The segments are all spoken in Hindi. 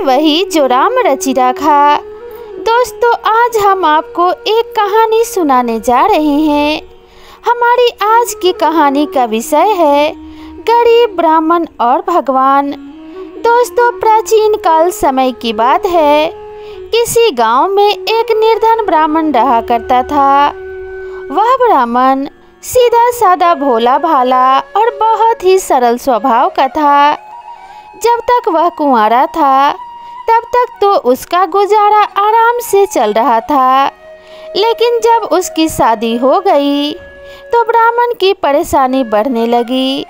वही जो राम रचि राखा। दोस्तों, आज हम आपको एक कहानी सुनाने जा रहे हैं। हमारी आज की कहानी का विषय है गरीब ब्राह्मण और भगवान। दोस्तों, प्राचीन काल समय की बात है। किसी गांव में एक निर्धन ब्राह्मण रहा करता था। वह ब्राह्मण सीधा साधा भोला भाला और बहुत ही सरल स्वभाव का था। जब तक वह कुंवारा था तब तक तो उसका गुजारा आराम से चल रहा था, लेकिन जब उसकी शादी हो गई तो ब्राह्मण की परेशानी बढ़ने लगी,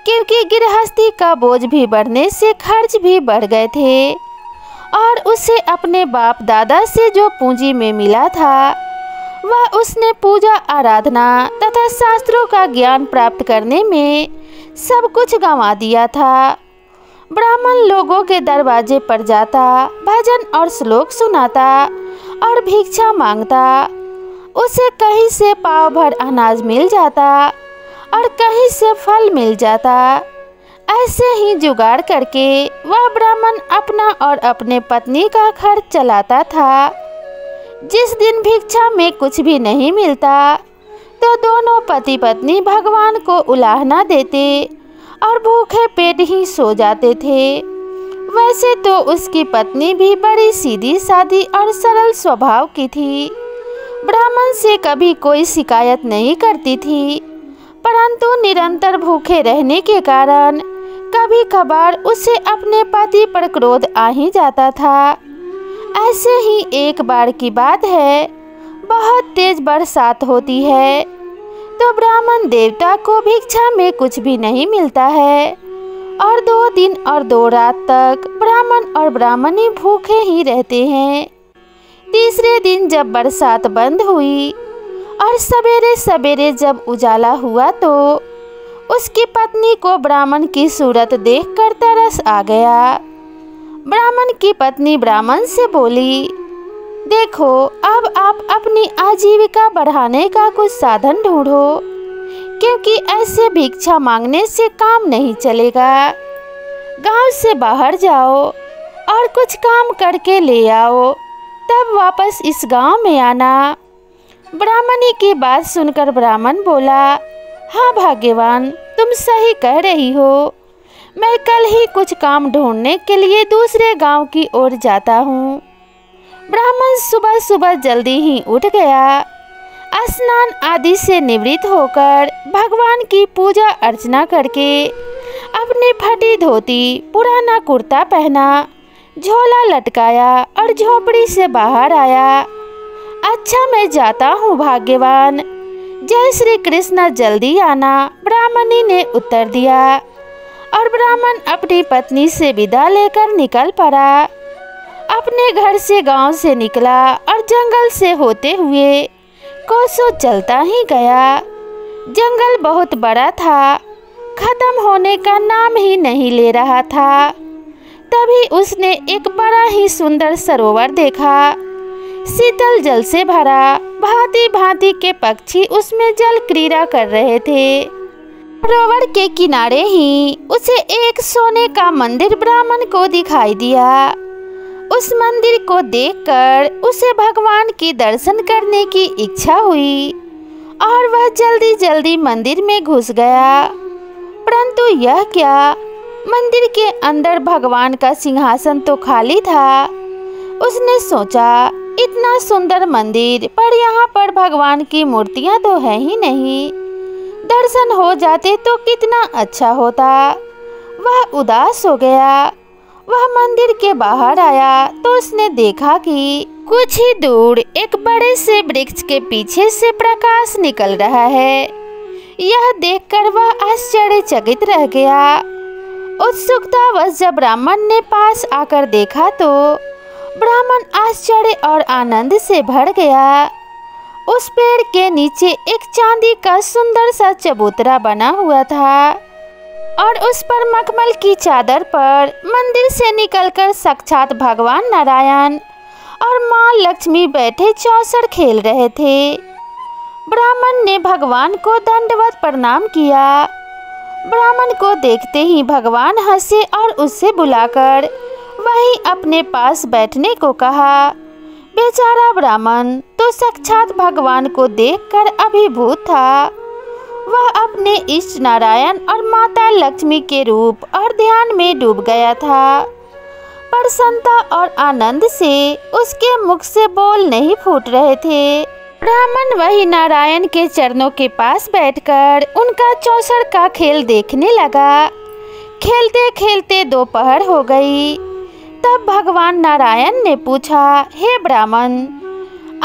क्योंकि गृहस्थी का बोझ भी बढ़ने से खर्च भी बढ़ गए थे और उसे अपने बाप दादा से जो पूंजी में मिला था वह उसने पूजा आराधना तथा शास्त्रों का ज्ञान प्राप्त करने में सब कुछ गंवा दिया था। ब्राह्मण लोगों के दरवाजे पर जाता, भजन और श्लोक सुनाता और भिक्षा मांगता। उसे कहीं से पाव भर अनाज मिल जाता और कहीं से फल मिल जाता। ऐसे ही जुगाड़ करके वह ब्राह्मण अपना और अपने पत्नी का खर्च चलाता था। जिस दिन भिक्षा में कुछ भी नहीं मिलता तो दोनों पति पत्नी भगवान को उलाहना देते और भूखे पेट ही सो जाते थे। वैसे तो उसकी पत्नी भी बड़ी सीधी सादी और सरल स्वभाव की थी। ब्राह्मण से कभी कोई शिकायत नहीं करती थी, परंतु निरंतर भूखे रहने के कारण कभी कभार उसे अपने पति पर क्रोध आ ही जाता था। ऐसे ही एक बार की बात है, बहुत तेज बरसात होती है तो ब्राह्मण देवता को भिक्षा में कुछ भी नहीं मिलता है और 2 दिन और 2 रात तक ब्राह्मण और ब्राह्मणी भूखे ही रहते हैं। तीसरे दिन जब बरसात बंद हुई और सवेरे सवेरे जब उजाला हुआ तो उसकी पत्नी को ब्राह्मण की सूरत देखकर तरस आ गया। ब्राह्मण की पत्नी ब्राह्मण से बोली, देखो, अब आप अपनी आजीविका बढ़ाने का कुछ साधन ढूंढो, क्योंकि ऐसे भिक्षा मांगने से काम नहीं चलेगा। गांव से बाहर जाओ और कुछ काम करके ले आओ, तब वापस इस गांव में आना। ब्राह्मणी की बात सुनकर ब्राह्मण बोला, हाँ भाग्यवान, तुम सही कह रही हो। मैं कल ही कुछ काम ढूंढने के लिए दूसरे गांव की ओर जाता हूँ। ब्राह्मण सुबह सुबह जल्दी ही उठ गया। स्नान आदि से निवृत्त होकर भगवान की पूजा अर्चना करके अपनी फटी धोती, पुराना कुर्ता पहना, झोला लटकाया और झोपड़ी से बाहर आया। अच्छा, मैं जाता हूँ भाग्यवान। जय श्री कृष्ण, जल्दी आना, ब्राह्मणी ने उत्तर दिया और ब्राह्मण अपनी पत्नी से विदा लेकर निकल पड़ा। अपने घर से गांव से निकला और जंगल से होते हुए कोसों चलता ही गया। जंगल बहुत बड़ा था, खत्म होने का नाम ही नहीं ले रहा था। तभी उसने एक बड़ा ही सुंदर सरोवर देखा, शीतल जल से भरा। भांति भांति के पक्षी उसमें जल क्रीड़ा कर रहे थे। सरोवर के किनारे ही उसे एक सोने का मंदिर ब्राह्मण को दिखाई दिया। उस मंदिर को देखकर उसे भगवान के दर्शन करने की इच्छा हुई और वह जल्दी जल्दी मंदिर में घुस गया। परंतु यह क्या, मंदिर के अंदर भगवान का सिंहासन तो खाली था। उसने सोचा, इतना सुंदर मंदिर पर यहाँ पर भगवान की मूर्तियाँ तो है ही नहीं। दर्शन हो जाते तो कितना अच्छा होता। वह उदास हो गया। वह मंदिर के बाहर आया तो उसने देखा कि कुछ ही दूर एक बड़े से वृक्ष के पीछे से प्रकाश निकल रहा है। यह देखकर वह आश्चर्यचकित रह गया। उत्सुकतावश जब ब्राह्मण ने पास आकर देखा तो ब्राह्मण आश्चर्य और आनंद से भर गया। उस पेड़ के नीचे एक चांदी का सुंदर सा चबूतरा बना हुआ था और उस पर मखमल की चादर पर मंदिर से निकलकर साक्षात भगवान नारायण और माँ लक्ष्मी बैठे चौसर खेल रहे थे। ब्राह्मण ने भगवान को दंडवत प्रणाम किया। ब्राह्मण को देखते ही भगवान हंसे और उससे बुलाकर वहीं अपने पास बैठने को कहा। बेचारा ब्राह्मण तो साक्षात भगवान को देखकर अभिभूत था। वह अपने इष्ट नारायण और माता लक्ष्मी के रूप और ध्यान में डूब गया था। प्रसन्नता और आनंद से उसके मुख से बोल नहीं फूट रहे थे। ब्राह्मण वही नारायण के चरणों के पास बैठकर उनका चौसर का खेल देखने लगा। खेलते खेलते दोपहर हो गई। तब भगवान नारायण ने पूछा, हे ब्राह्मण,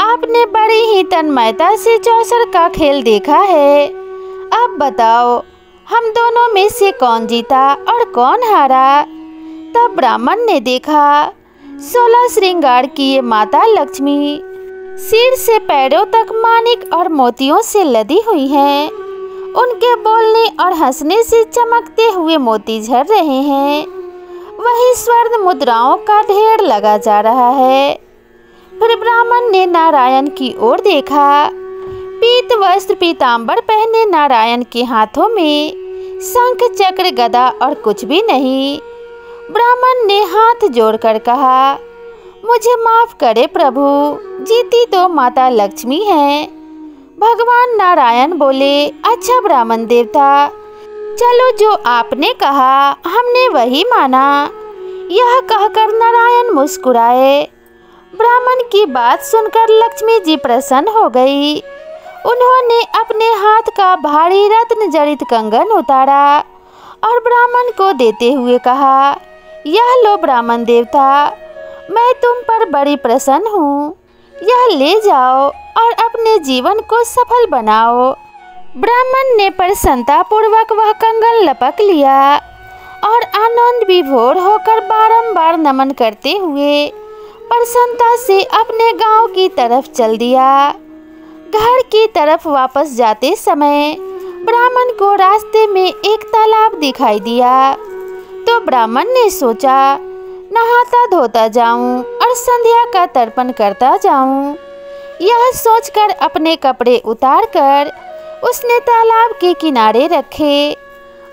आपने बड़ी ही तन्मयता से चौसर का खेल देखा है। अब बताओ, हम दोनों में से कौन जीता और कौन हारा? तब ब्राह्मण ने देखा 16 श्रृंगार किए माता लक्ष्मी सिर से पैरों तक मानिक और मोतियों से लदी हुई हैं। उनके बोलने और हंसने से चमकते हुए मोती झर रहे हैं। वही स्वर्ण मुद्राओं का ढेर लगा जा रहा है। फिर ब्राह्मण ने नारायण की ओर देखा। पीत वस्त्र पीतांबर पहने नारायण के हाथों में शंख चक्र गदा और कुछ भी नहीं। ब्राह्मण ने हाथ जोड़कर कहा, मुझे माफ करे प्रभु, जीती तो माता लक्ष्मी हैं। भगवान नारायण बोले, अच्छा ब्राह्मण देवता, चलो जो आपने कहा हमने वही माना। यह कहकर नारायण मुस्कुराए। ब्राह्मण की बात सुनकर लक्ष्मी जी प्रसन्न हो गई। उन्होंने अपने हाथ का भारी रत्न जड़ित कंगन उतारा और ब्राह्मण को देते हुए कहा, यह लो ब्राह्मण देवता, मैं तुम पर बड़ी प्रसन्न हूँ। यह ले जाओ और अपने जीवन को सफल बनाओ। ब्राह्मण ने प्रसन्नता पूर्वक वह कंगन लपक लिया और आनंद विभोर होकर बारंबार नमन करते हुए प्रसन्नता से अपने गांव की तरफ चल दिया। घर की तरफ वापस जाते समय ब्राह्मण को रास्ते में एक तालाब दिखाई दिया। तो ब्राह्मण ने सोचा, नहाता धोता जाऊं और संध्या का तर्पण करता जाऊं। यह सोचकर अपने कपड़े उतारकर उसने तालाब के किनारे रखे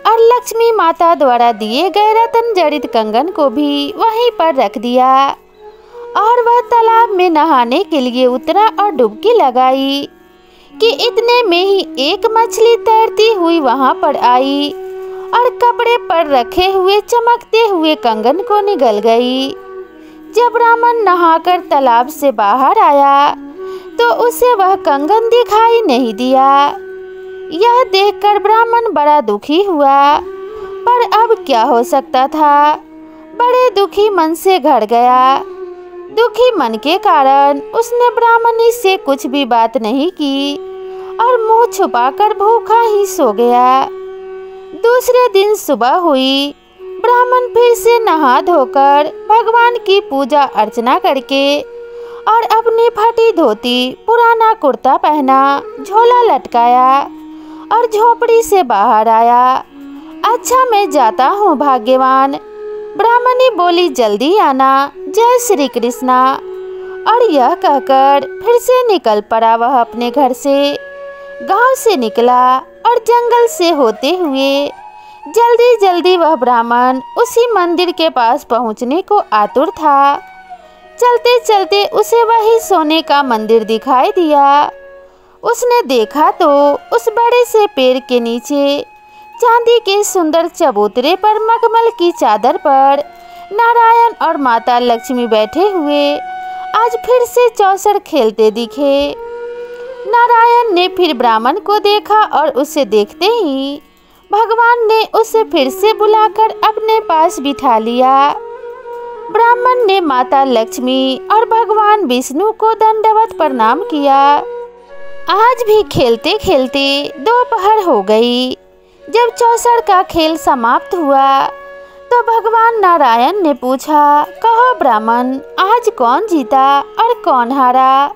और लक्ष्मी माता द्वारा दिए गए रत्न जड़ित कंगन को भी वहीं पर रख दिया और वह तालाब में नहाने के लिए उतरा और डुबकी लगाई कि इतने में ही एक मछली तैरती हुई वहां पर आई और कपड़े पर रखे हुए चमकते हुए कंगन को निगल गई। जब ब्राह्मण नहाकर तालाब से बाहर आया तो उसे वह कंगन दिखाई नहीं दिया। यह देखकर ब्राह्मण बड़ा दुखी हुआ, पर अब क्या हो सकता था। बड़े दुखी मन से घर गया। दुखी मन के कारण उसने ब्राह्मणी से कुछ भी बात नहीं की और मुंह छुपाकर भूखा ही सो गया। दूसरे दिन सुबह हुई। ब्राह्मण फिर से नहा धोकर भगवान की पूजा अर्चना करके और अपनी फटी धोती पुराना कुर्ता पहना, झोला लटकाया और झोपड़ी से बाहर आया। अच्छा मैं जाता हूँ भाग्यवान, ब्राह्मणी बोली, जल्दी आना, जय श्री कृष्णा। और यह कहकर फिर से निकल पड़ा। वह अपने घर से गांव से निकला और जंगल से होते हुए जल्दी जल्दी वह ब्राह्मण उसी मंदिर के पास पहुंचने को आतुर था। चलते चलते उसे वही सोने का मंदिर दिखाई दिया। उसने देखा तो उस बड़े से पेड़ के नीचे चांदी के सुंदर चबूतरे पर मखमल की चादर पर नारायण और माता लक्ष्मी बैठे हुए आज फिर से चौसर खेलते दिखे। नारायण ने फिर ब्राह्मण को देखा और उसे देखते ही भगवान ने उसे फिर से बुलाकर अपने पास बिठा लिया। ब्राह्मण ने माता लक्ष्मी और भगवान विष्णु को दंडवत प्रणाम किया। आज भी खेलते खेलते दोपहर हो गई। जब चौसर का खेल समाप्त हुआ तो भगवान नारायण ने पूछा, कहो ब्राह्मण, आज कौन जीता और कौन हारा?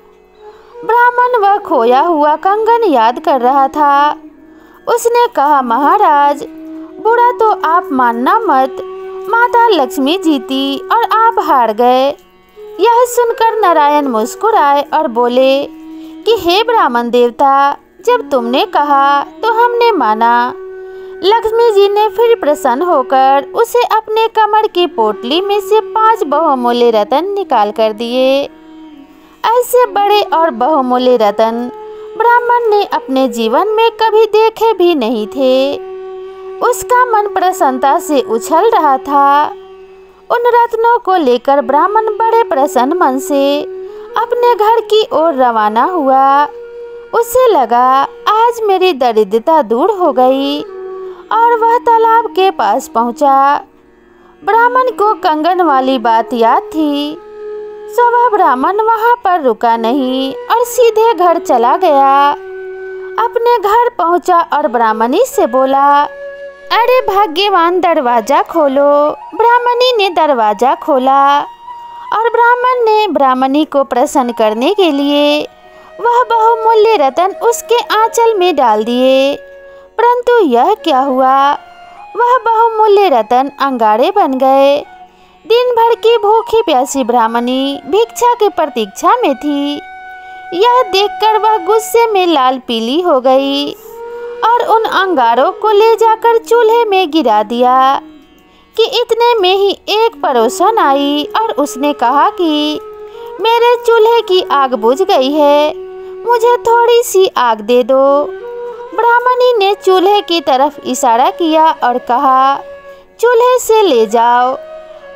ब्राह्मण वह खोया हुआ कंगन याद कर रहा था। उसने कहा, महाराज, बुरा तो आप मानना मत, माता लक्ष्मी जीती और आप हार गए। यह सुनकर नारायण मुस्कुराए और बोले कि हे ब्राह्मण देवता, जब तुमने कहा तो हमने माना, लक्ष्मी जी ने फिर प्रसन्न होकर उसे अपने कमर की पोटली में से 5 बहुमूल्य रत्न निकाल कर दिए। ऐसे बड़े और बहुमूल्य रत्न ब्राह्मण ने अपने जीवन में कभी देखे भी नहीं थे। उसका मन प्रसन्नता से उछल रहा था। उन रत्नों को लेकर ब्राह्मण बड़े प्रसन्न मन से अपने घर की ओर रवाना हुआ। उसे लगा आज मेरी दरिद्रता दूर हो गई और वह तालाब के पास पहुंचा। ब्राह्मण को कंगन वाली बात याद थी, सो वह ब्राह्मण वहां पर रुका नहीं और सीधे घर चला गया। अपने घर पहुंचा और ब्राह्मणी से बोला, अरे भाग्यवान दरवाजा खोलो। ब्राह्मणी ने दरवाजा खोला और ब्राह्मण ने ब्राह्मणी को प्रसन्न करने के लिए वह बहुमूल्य रत्न उसके आंचल में डाल दिए। परंतु यह क्या हुआ, वह बहुमूल्य रत्न अंगारे बन गए। दिन भर की भूखी प्यासी ब्राह्मणी भिक्षा की प्रतीक्षा में थी। यह देखकर वह गुस्से में लाल पीली हो गई और उन अंगारों को ले जाकर चूल्हे में गिरा दिया कि इतने में ही एक पड़ोसन आई और उसने कहा कि मेरे चूल्हे की आग बुझ गई है, मुझे थोड़ी सी आग दे दो। ब्राह्मणी ने चूल्हे की तरफ इशारा किया और कहा, चूल्हे से ले जाओ।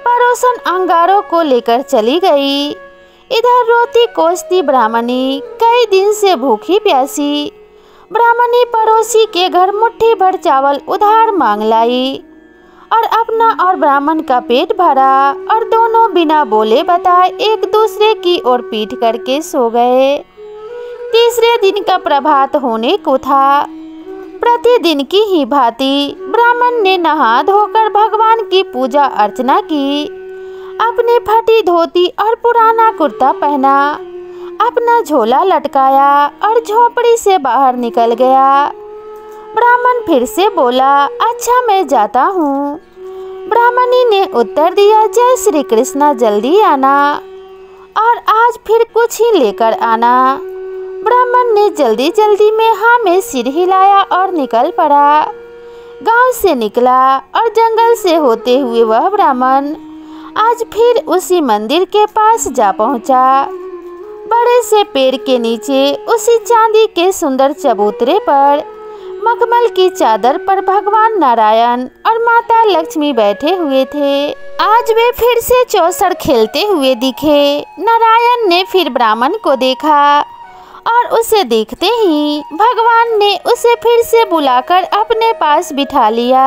पड़ोसन अंगारों को लेकर चली गई। इधर रोती कोसती ब्राह्मणी कई दिन से भूखी प्यासी ब्राह्मणी पड़ोसी के घर मुट्ठी भर चावल उधार मांग लाई और अपना और ब्राह्मण का पेट भरा और दोनों बिना बोले बताए एक दूसरे की ओर पीठ करके सो गए। तीसरे दिन का प्रभात होने को था। प्रतिदिन की ही भांति ब्राह्मण ने नहा धोकर भगवान की पूजा अर्चना की, अपनी फटी धोती और पुराना कुर्ता पहना, अपना झोला लटकाया और झोपड़ी से बाहर निकल गया। ब्राह्मण फिर से बोला, अच्छा मैं जाता हूँ। ब्राह्मणी ने उत्तर दिया, जय श्री कृष्णा, जल्दी आना और आज फिर कुछ ही लेकर आना। ब्राह्मण ने जल्दी जल्दी में हाँ में सिर हिलाया और निकल पड़ा। गांव से निकला और जंगल से होते हुए वह ब्राह्मण आज फिर उसी मंदिर के पास जा पहुंचा। बड़े से पेड़ के नीचे उसी चांदी के सुंदर चबूतरे पर मखमल की चादर पर भगवान नारायण और माता लक्ष्मी बैठे हुए थे। आज वे फिर से चौसड़ खेलते हुए दिखे। नारायण ने फिर ब्राह्मण को देखा और उसे देखते ही भगवान ने उसे फिर से बुलाकर अपने पास बिठा लिया।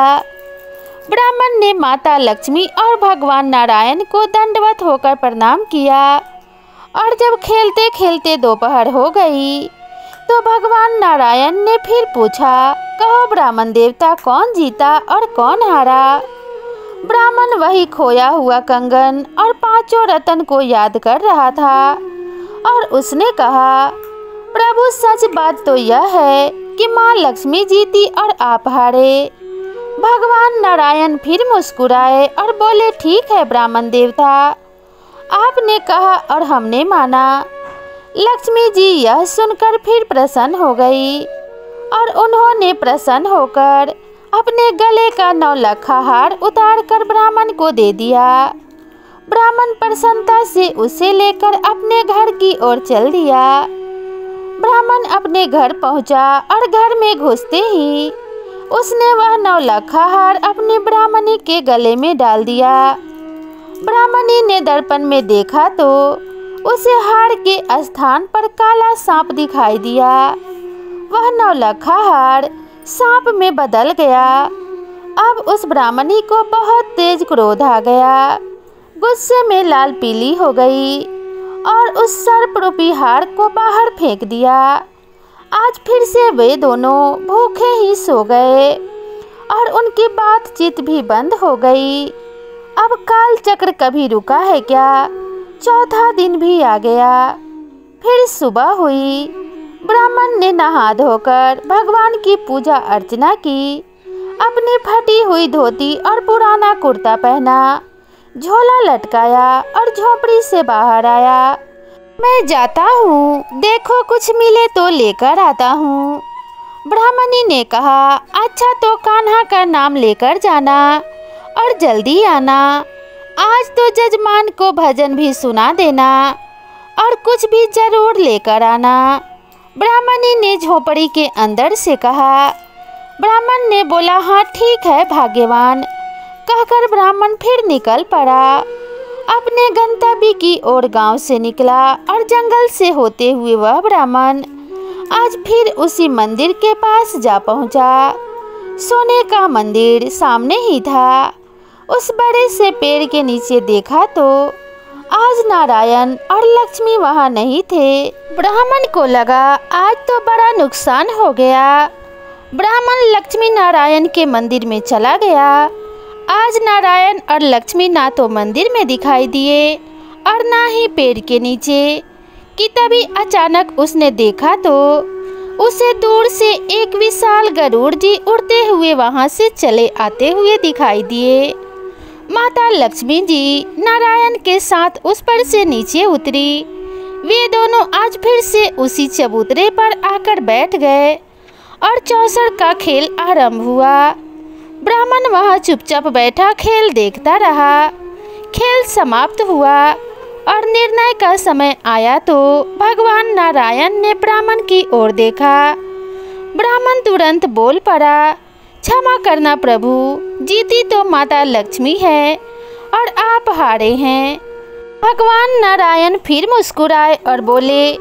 ब्राह्मण ने माता लक्ष्मी और भगवान नारायण को दंडवत होकर प्रणाम किया और जब खेलते खेलते दोपहर हो गई तो भगवान नारायण ने फिर पूछा, कहो ब्राह्मण देवता, कौन जीता और कौन हारा। ब्राह्मण वही खोया हुआ कंगन और 5 रत्न को याद कर रहा था और उसने कहा, प्रभु सच बात तो यह है कि माँ लक्ष्मी जीती और आप हारे। भगवान नारायण फिर मुस्कुराए और बोले, ठीक है ब्राह्मण देवता, आपने कहा और हमने माना। लक्ष्मी जी यह सुनकर फिर प्रसन्न हो गई और उन्होंने प्रसन्न होकर अपने गले का 9 लखा हार उतार कर ब्राह्मण को दे दिया। ब्राह्मण प्रसन्नता से उसे लेकर अपने घर की ओर चल दिया। ब्राह्मण अपने घर पहुंचा और घर में घुसते ही उसने वह 9 लखा हार अपनी ब्राह्मणी के गले में डाल दिया। ब्राह्मणी ने दर्पण में देखा तो उसे हार के स्थान पर काला सांप दिखाई दिया। वह 9 लखा हार सांप में बदल गया। अब उस ब्राह्मणी को बहुत तेज क्रोध आ गया। गुस्से में लाल पीली हो गई और उस सर्प रूपी हार को बाहर फेंक दिया। आज फिर से वे दोनों भूखे ही सो गए और उनकी बातचीत भी बंद हो गई। अब काल चक्र कभी रुका है क्या? चौथा दिन भी आ गया। फिर सुबह हुई। ब्राह्मण ने नहा धोकर भगवान की पूजा अर्चना की, अपनी फटी हुई धोती और पुराना कुर्ता पहना, झोला लटकाया और झोपड़ी से बाहर आया। मैं जाता हूँ, देखो कुछ मिले तो लेकर आता हूँ। ब्राह्मणी ने कहा, अच्छा तो कान्हा का नाम लेकर जाना और जल्दी आना। आज तो जजमान को भजन भी सुना देना और कुछ भी जरूर लेकर आना। ब्राह्मणी ने झोपड़ी के अंदर से कहा। ब्राह्मण ने बोला, हाँ ठीक है भाग्यवान। कहकर ब्राह्मण फिर निकल पड़ा। अपने गंतव्य की ओर गांव से निकला और जंगल से होते हुए वह ब्राह्मण आज फिर उसी मंदिर के पास जा पहुंचा। सोने का मंदिर सामने ही था। उस बड़े से पेड़ के नीचे देखा तो आज नारायण और लक्ष्मी वहां नहीं थे। ब्राह्मण को लगा आज तो बड़ा नुकसान हो गया। ब्राह्मण लक्ष्मी नारायण के मंदिर में चला गया। आज नारायण और लक्ष्मी ना तो मंदिर में दिखाई दिए और ना ही पेड़ के नीचे कि तभी अचानक उसने देखा तो उसे दूर से एक विशाल गरुड़ जी उड़ते हुए वहां से चले आते हुए दिखाई दिए। माता लक्ष्मी जी नारायण के साथ उस पर से नीचे उतरी। वे दोनों आज फिर से उसी चबूतरे पर आकर बैठ गए और चौसड़ का खेल आरंभ हुआ। ब्राह्मण वहां चुपचाप बैठा खेल देखता रहा। खेल समाप्त हुआ और निर्णय का समय आया तो भगवान नारायण ने ब्राह्मण की ओर देखा। ब्राह्मण तुरंत बोल पड़ा, क्षमा करना प्रभु, जीती तो माता लक्ष्मी है और आप हारे हैं। भगवान नारायण फिर मुस्कुराए और बोले,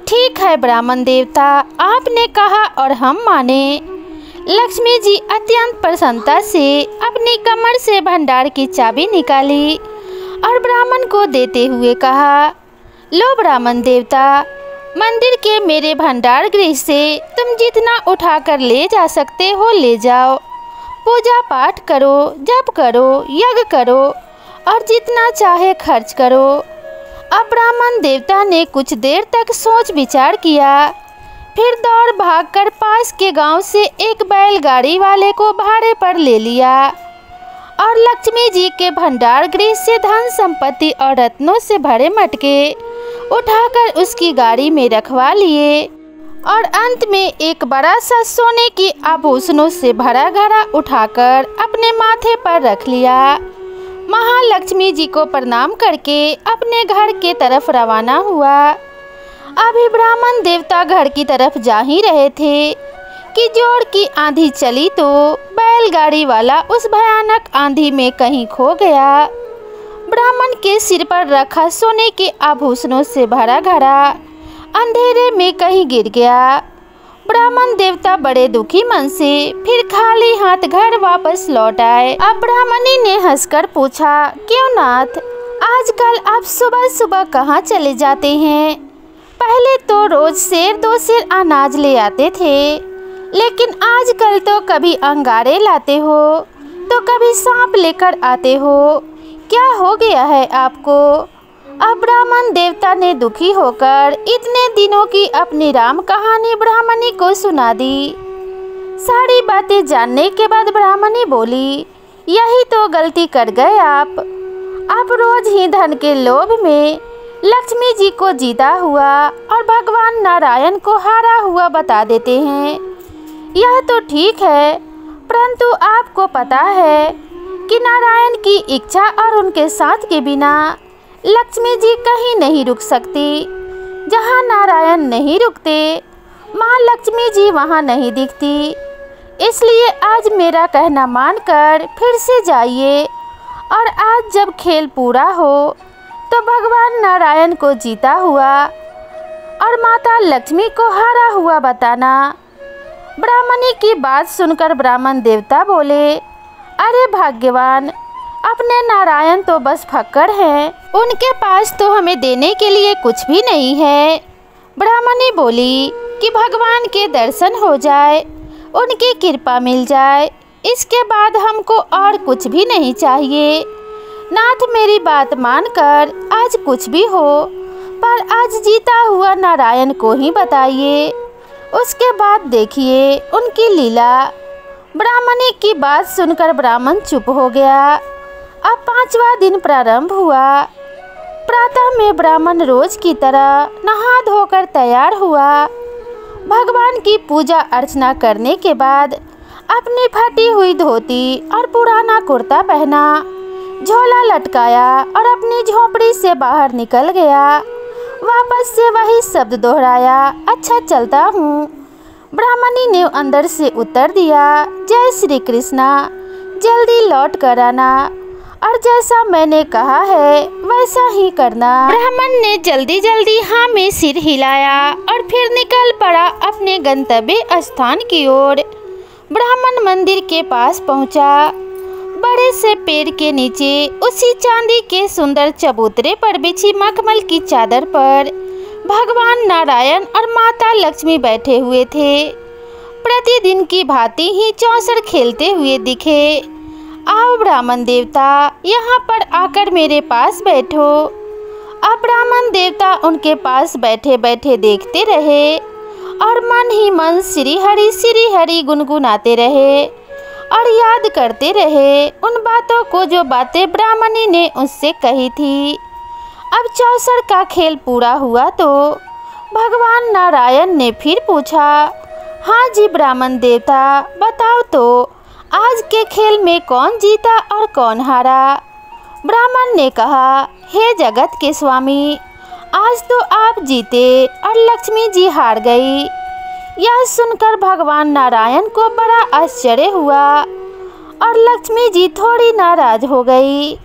ठीक है ब्राह्मण देवता, आपने कहा और हम माने। लक्ष्मी जी अत्यंत प्रसन्नता से अपनी कमर से भंडार की चाबी निकाली और ब्राह्मण को देते हुए कहा, लो ब्राह्मण देवता, मंदिर के मेरे भंडार गृह से तुम जितना उठाकर ले जा सकते हो ले जाओ। पूजा पाठ करो, जप करो, यज्ञ करो और जितना चाहे खर्च करो। अब ब्राह्मण देवता ने कुछ देर तक सोच विचार किया, फिर दौड़ भागकर पास के गांव से एक बैलगाड़ी वाले को भाड़े पर ले लिया और लक्ष्मी जी के भंडार गृह से धन संपत्ति और रत्नों से भरे मटके उठाकर उसकी गाड़ी में रखवा लिए और अंत में एक बड़ा सा सोने की आभूषणों से भरा घड़ा उठाकर अपने माथे पर रख लिया। महालक्ष्मी जी को प्रणाम करके अपने घर के तरफ रवाना हुआ। अभी ब्राह्मण देवता घर की तरफ जा ही रहे थे कि जोर की आंधी चली तो बैलगाड़ी वाला उस भयानक आंधी में कहीं खो गया। ब्राह्मण के सिर पर रखा सोने के आभूषणों से भरा घड़ा अंधेरे में कहीं गिर गया। ब्राह्मण देवता बड़े दुखी मन से फिर खाली हाथ घर वापस लौट आए। अब ब्राह्मणी ने हंसकर पूछा, क्यों नाथ, आजकल आप सुबह सुबह कहाँ चले जाते हैं? पहले तो रोज सेर दो सेर अनाज ले आते थे, लेकिन आजकल तो कभी अंगारे लाते हो तो कभी सांप लेकर आते हो। क्या हो गया है आपको? अब ब्राह्मण देवता ने दुखी होकर इतने दिनों की अपनी राम कहानी ब्राह्मणी को सुना दी। सारी बातें जानने के बाद ब्राह्मणी बोली, यही तो गलती कर गए आप रोज ही धन के लोभ में लक्ष्मी जी को जीता हुआ और भगवान नारायण को हारा हुआ बता देते हैं। यह तो ठीक है, परंतु आपको पता है कि नारायण की इच्छा और उनके साथ के बिना लक्ष्मी जी कहीं नहीं रुक सकती। जहाँ नारायण नहीं रुकते, माँ लक्ष्मी जी वहाँ नहीं दिखती। इसलिए आज मेरा कहना मानकर फिर से जाइए और आज जब खेल पूरा हो तो भगवान नारायण को जीता हुआ और माता लक्ष्मी को हारा हुआ बताना। ब्राह्मणी की बात सुनकर ब्राह्मण देवता बोले, अरे भाग्यवान, अपने नारायण तो बस फक्कड़ हैं, उनके पास तो हमें देने के लिए कुछ भी नहीं है। ब्राह्मणी बोली कि भगवान के दर्शन हो जाए, उनकी कृपा मिल जाए, इसके बाद हमको और कुछ भी नहीं चाहिए। नाथ मेरी बात मानकर आज कुछ भी हो पर आज जीता हुआ नारायण को ही बताइए, उसके बाद देखिए उनकी लीला। ब्राह्मणी की बात सुनकर ब्राह्मण चुप हो गया। अब 5वां दिन प्रारंभ हुआ। प्रातः में ब्राह्मण रोज की तरह नहा धोकर तैयार हुआ। भगवान की पूजा अर्चना करने के बाद अपनी फटी हुई धोती और पुराना कुर्ता पहना, झोला लटकाया और अपनी झोपड़ी से बाहर निकल गया। वापस से वही शब्द दोहराया, अच्छा चलता हूँ। ब्राह्मणी ने अंदर से उत्तर दिया, जय श्री कृष्णा, जल्दी लौट कर आना और जैसा मैंने कहा है वैसा ही करना। ब्राह्मण ने जल्दी जल्दी हाँ में सिर हिलाया और फिर निकल पड़ा अपने गंतव्य स्थान की ओर। ब्राह्मण मंदिर के पास पहुंचा। बड़े से पेड़ के नीचे उसी चांदी के सुंदर चबूतरे पर बिछी मखमल की चादर पर भगवान नारायण और माता लक्ष्मी बैठे हुए थे। प्रतिदिन की भांति ही चौसर खेलते हुए दिखे। आओ ब्राह्मण देवता, यहाँ पर आकर मेरे पास बैठो। अब ब्राह्मण देवता उनके पास बैठे बैठे देखते रहे और मन ही मन श्री हरि गुनगुनाते रहे और याद करते रहे उन बातों को जो बातें ब्राह्मणी ने उससे कही थी। अब चौसर का खेल पूरा हुआ तो भगवान नारायण ने फिर पूछा, हाँ जी ब्राह्मण देवता, बताओ तो आज के खेल में कौन जीता और कौन हारा। ब्राह्मण ने कहा, हे जगत के स्वामी, आज तो आप जीते और लक्ष्मी जी हार गई। यह सुनकर भगवान नारायण को बड़ा आश्चर्य हुआ और लक्ष्मी जी थोड़ी नाराज हो गई।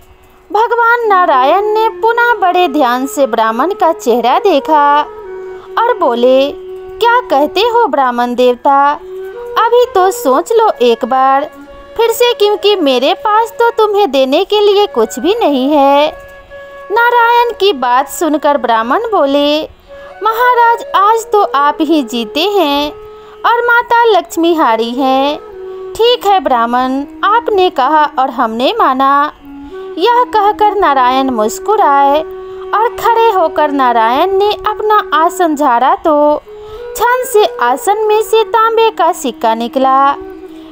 भगवान नारायण ने पुनः बड़े ध्यान से ब्राह्मण का चेहरा देखा और बोले, क्या कहते हो ब्राह्मण देवता, अभी तो सोच लो एक बार फिर से, क्योंकि मेरे पास तो तुम्हें देने के लिए कुछ भी नहीं है। नारायण की बात सुनकर ब्राह्मण बोले, महाराज आज तो आप ही जीते हैं और माता लक्ष्मी हारी हैं। ठीक है ब्राह्मण, आपने कहा और हमने माना। यह कहकर नारायण मुस्कुराए और खड़े होकर नारायण ने अपना आसन झाड़ा तो क्षण से आसन में से तांबे का सिक्का निकला।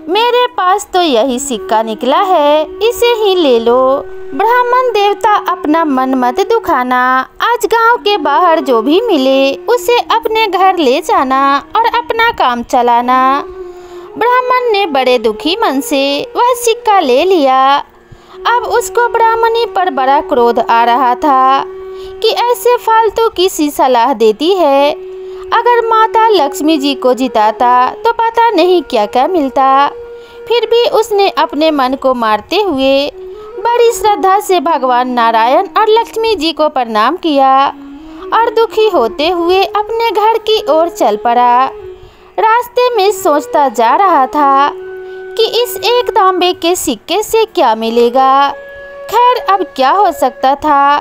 मेरे पास तो यही सिक्का निकला है, इसे ही ले लो। ब्राह्मण देवता अपना मन मत दुखाना, आज गांव के बाहर जो भी मिले उसे अपने घर ले जाना और अपना काम चलाना। ब्राह्मण ने बड़े दुखी मन से वह सिक्का ले लिया। अब उसको ब्राह्मणी पर बड़ा क्रोध आ रहा था कि ऐसे फालतू की सी सलाह देती है। अगर माता लक्ष्मी जी को जिताता तो पता नहीं क्या क्या मिलता। फिर भी उसने अपने मन को मारते हुए बड़ी श्रद्धा से भगवान नारायण और लक्ष्मी जी को प्रणाम किया और दुखी होते हुए अपने घर की ओर चल पड़ा। रास्ते में सोचता जा रहा था कि इस एक तांबे के सिक्के से क्या मिलेगा। खैर अब क्या हो सकता था,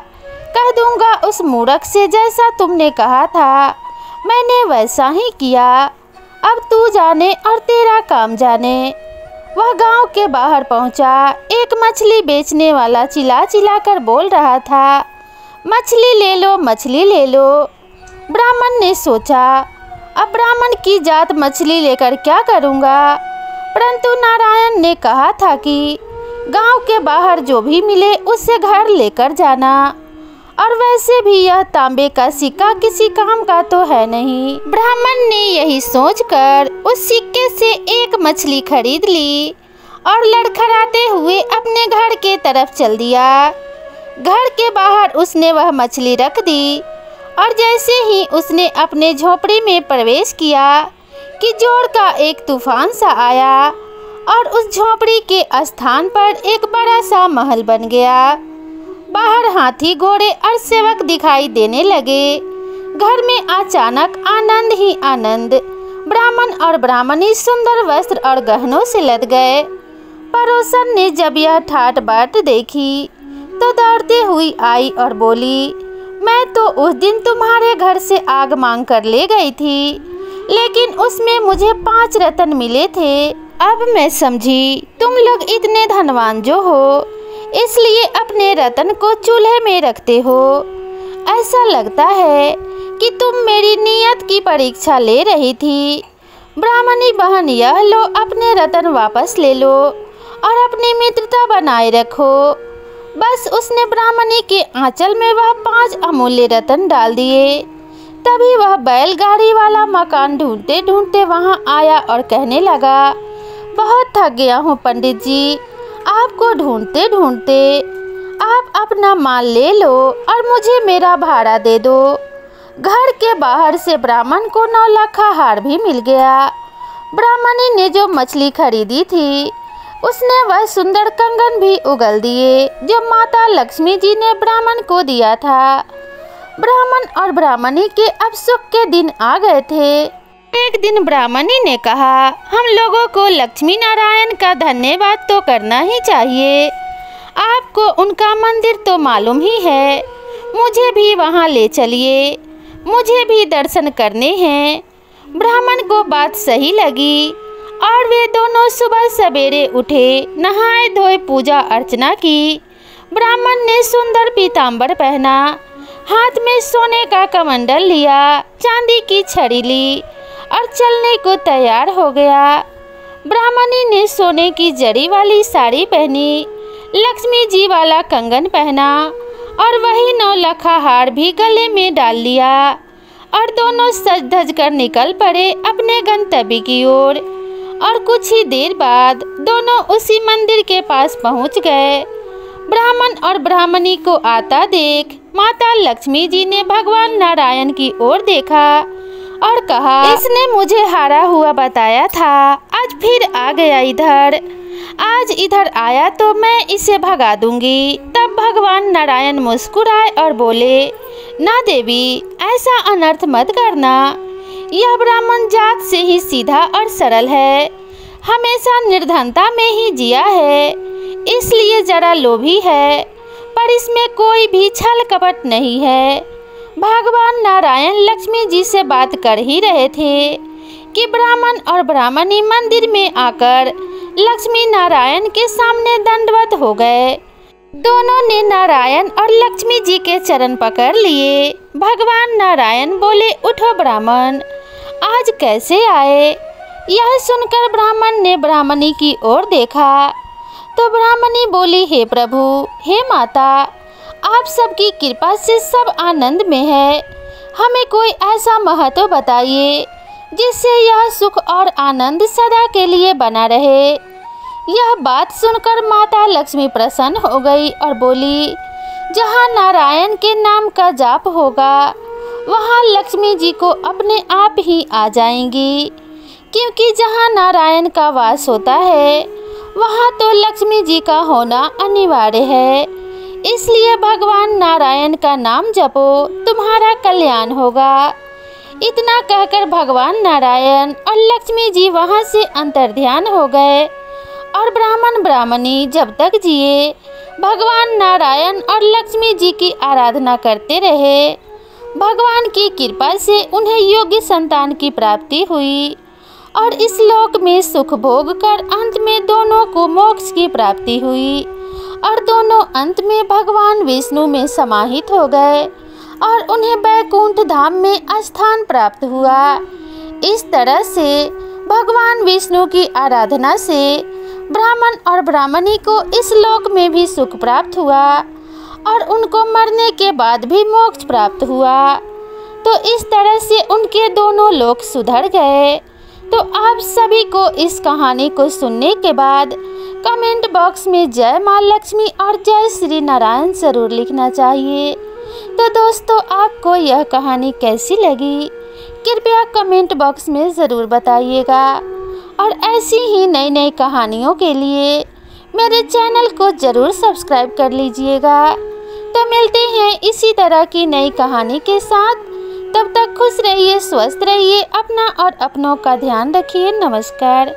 कह दूंगा उस मूर्ख से जैसा तुमने कहा था मैंने वैसा ही किया। अब तू जाने और तेरा काम जाने। वह गांव के बाहर पहुंचा। एक मछली बेचने वाला चिल्ला चिल्ला कर बोल रहा था, मछली ले लो, मछली ले लो। ब्राह्मण ने सोचा, अब ब्राह्मण की जात मछली लेकर क्या करूंगा। परंतु नारायण ने कहा था कि गांव के बाहर जो भी मिले उससे घर लेकर जाना, और वैसे भी यह तांबे का सिक्का किसी काम का तो है नहीं। ब्राह्मण ने यही सोचकर उस सिक्के से एक मछली खरीद ली और लड़खड़ाते हुए अपने घर के तरफ चल दिया। घर के बाहर उसने वह मछली रख दी और जैसे ही उसने अपने झोपड़ी में प्रवेश किया कि जोर का एक तूफान सा आया और उस झोपड़ी के स्थान पर एक बड़ा सा महल बन गया। बाहर हाथी घोड़े और सेवक दिखाई देने लगे। घर में अचानक आनंद ही आनंद। ब्राह्मण और ब्राह्मणी सुंदर वस्त्र और गहनों से लद गए। पड़ोसन ने जब यह ठाट बाट देखी तो दौड़ते हुई आई और बोली, मैं तो उस दिन तुम्हारे घर से आग मांग कर ले गई थी, लेकिन उसमें मुझे 5 रत्न मिले थे। अब मैं समझी तुम लोग इतने धनवान जो हो, इसलिए अपने रत्न को चूल्हे में रखते हो। ऐसा लगता है कि तुम मेरी नीयत की परीक्षा ले रही थी। ब्राह्मणी बहन, यह लो, अपने रत्न वापस ले लो और अपनी मित्रता बनाए रखो। बस उसने ब्राह्मणी के आंचल में वह 5 अमूल्य रत्न डाल दिए। तभी वह बैलगाड़ी वाला मकान ढूंढते ढूंढते वहाँ आया और कहने लगा, बहुत थक गया हूँ पंडित जी, आपको ढूंढते ढूंढते। आप अपना माल ले लो और मुझे मेरा भाड़ा दे दो। घर के बाहर से ब्राह्मण को 9 लाखा हार भी मिल गया। ब्राह्मणी ने जो मछली खरीदी थी उसने वह सुंदर कंगन भी उगल दिए जो माता लक्ष्मी जी ने ब्राह्मण को दिया था। ब्राह्मण और ब्राह्मणी के अब सुख के दिन आ गए थे। एक दिन ब्राह्मणी ने कहा, हम लोगों को लक्ष्मी नारायण का धन्यवाद तो करना ही चाहिए। आपको उनका मंदिर तो मालूम ही है, मुझे भी वहाँ ले चलिए, मुझे भी दर्शन करने हैं। ब्राह्मण को बात सही लगी और वे दोनों सुबह सवेरे उठे, नहाए धोए पूजा अर्चना की। ब्राह्मण ने सुंदर पीताम्बर पहना, हाथ में सोने का कमंडल लिया, चांदी की छड़ी ली और चलने को तैयार हो गया। ब्राह्मणी ने सोने की जड़ी वाली साड़ी पहनी, लक्ष्मी जी वाला कंगन पहना और वही 9 लाखा हार भी गले में डाल लिया और दोनों सज धज कर निकल पड़े अपने गंतव्य की ओर। और कुछ ही देर बाद दोनों उसी मंदिर के पास पहुंच गए। ब्राह्मण और ब्राह्मणी को आता देख माता लक्ष्मी जी ने भगवान नारायण की ओर देखा और कहा, इसने मुझे हारा हुआ बताया था, आज फिर आ गया इधर। आज इधर आया तो मैं इसे भगा दूंगी। तब भगवान नारायण मुस्कुराए और बोले, ना देवी, ऐसा अनर्थ मत करना। यह ब्राह्मण जात से ही सीधा और सरल है, हमेशा निर्धनता में ही जिया है, इसलिए जरा लोभी है, पर इसमें कोई भी छल कपट नहीं है। भगवान नारायण लक्ष्मी जी से बात कर ही रहे थे कि ब्राह्मण और ब्राह्मणी मंदिर में आकर लक्ष्मी नारायण के सामने दंडवत हो गए। दोनों ने नारायण और लक्ष्मी जी के चरण पकड़ लिए। भगवान नारायण बोले, उठो ब्राह्मण, आज कैसे आए? यह सुनकर ब्राह्मण ने ब्राह्मणी की ओर देखा तो ब्राह्मणी बोली, हे प्रभु, हे माता, आप सबकी कृपा से सब आनंद में है, हमें कोई ऐसा महत्व बताइए जिससे यह सुख और आनंद सदा के लिए बना रहे। यह बात सुनकर माता लक्ष्मी प्रसन्न हो गई और बोली, जहाँ नारायण के नाम का जाप होगा वहाँ लक्ष्मी जी को अपने आप ही आ जाएंगी, क्योंकि जहाँ नारायण का वास होता है वहाँ तो लक्ष्मी जी का होना अनिवार्य है। इसलिए भगवान नारायण का नाम जपो, तुम्हारा कल्याण होगा। इतना कहकर भगवान नारायण और लक्ष्मी जी वहाँ से अंतर्ध्यान हो गए और ब्राह्मण ब्राह्मणी जब तक जिए भगवान नारायण और लक्ष्मी जी की आराधना करते रहे। भगवान की कृपा से उन्हें योग्य संतान की प्राप्ति हुई और इस लोक में सुख भोग कर अंत में दोनों को मोक्ष की प्राप्ति हुई और दोनों अंत में भगवान विष्णु में समाहित हो गए और उन्हें वैकुंठ धाम में स्थान प्राप्त हुआ। इस तरह से भगवान विष्णु की आराधना से ब्राह्मण और ब्राह्मणी को इस लोक में भी सुख प्राप्त हुआ और उनको मरने के बाद भी मोक्ष प्राप्त हुआ। तो इस तरह से उनके दोनों लोक सुधर गए। तो आप सभी को इस कहानी को सुनने के बाद कमेंट बॉक्स में जय माँ लक्ष्मी और जय श्री नारायण जरूर लिखना चाहिए। तो दोस्तों, आपको यह कहानी कैसी लगी कृपया कमेंट बॉक्स में ज़रूर बताइएगा और ऐसी ही नई नई कहानियों के लिए मेरे चैनल को ज़रूर सब्सक्राइब कर लीजिएगा। तो मिलते हैं इसी तरह की नई कहानी के साथ। तब तक खुश रहिए, स्वस्थ रहिए, अपना और अपनों का ध्यान रखिए। नमस्कार।